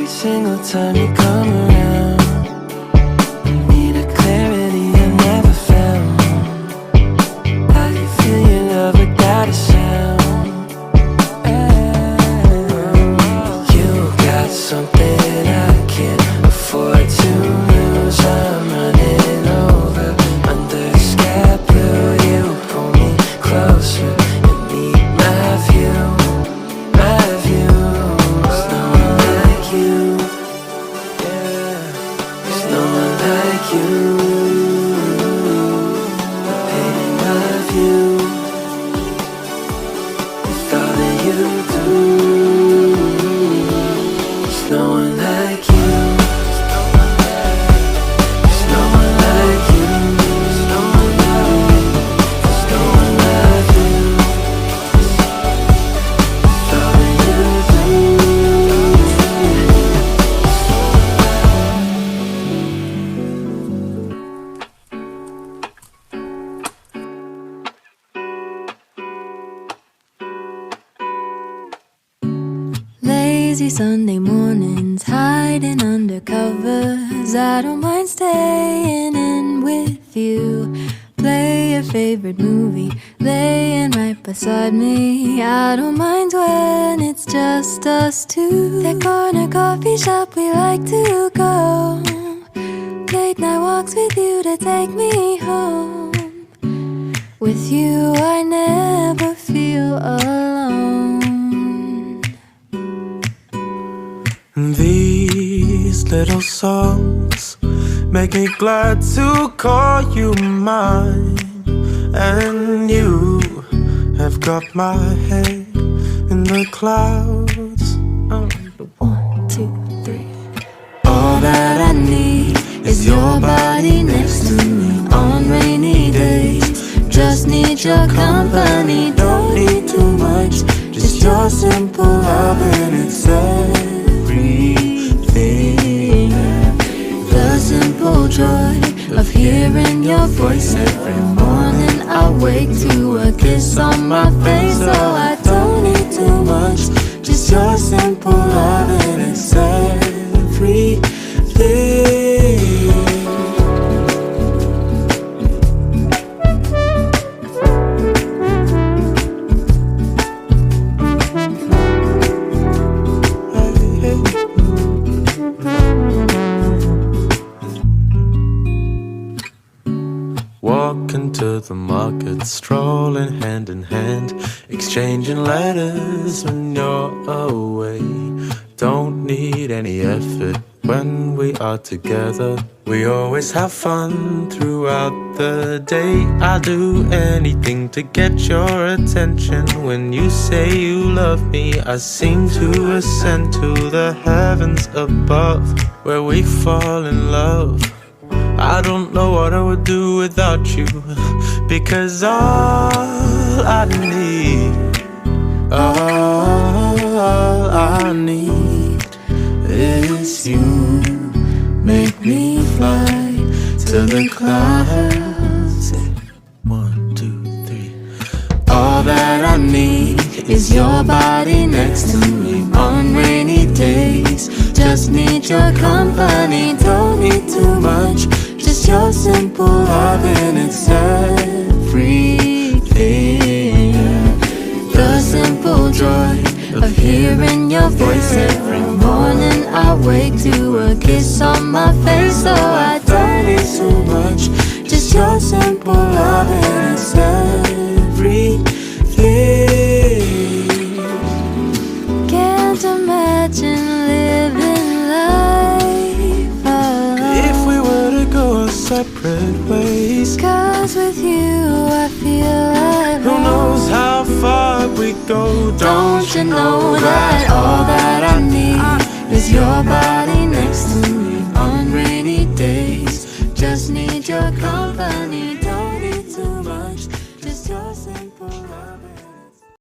every single time you come around. I need a clarity I never found. How do you feel your love without a sound? You got something I can't afford to lose. I'm running over under sky blue. You pull me closer and meet my view. My view. There's no one like you. Yeah. There's no one like you. The pain in my view. With all that you do. There's no one like you. There's no one like you. There's no one like you. There's no one like you. With all that you do. Lazy Sunday mornings, hiding under covers. I don't mind staying in with you. Play your favorite movie, laying right beside me. I don't mind when it's just us two. That corner coffee shop we like to go. Late night walks with you to take me home. With you I never feel alone. These little songs make me glad to call you mine. And you have got my head in the clouds. 1, 2, 3. All that I need is your body next to me on rainy days. Just need your company, don't need too much. Just your simple love and it's everything. The simple joy of hearing your voice every morning. I wake to a kiss on my face, so I don't need too much. Just your simple love and it's everything. Walking to the market, strolling hand in hand, exchanging letters when you're away. Don't need any effort when we are together. We always have fun throughout the day. I'll do anything to get your attention. When you say you love me, I seem to ascend to the heavens above, where we fall in love. I don't know what I would do without you, because all I need is you. Make me fly to the clouds. 1, 2, 3. All that I need is your body next to me on rainy days. Just need your company, don't need too much. Just your simple love and it's everything. The simple joy of hearing your voice every morning. I wake to a kiss on my face, so I don't need too much. Just your simple love and it's everything. Can't imagine living life alone if we were to go our separate ways. 'Cause with you I feel at Who home. knows how far we go? Don't you know that all that I need is your body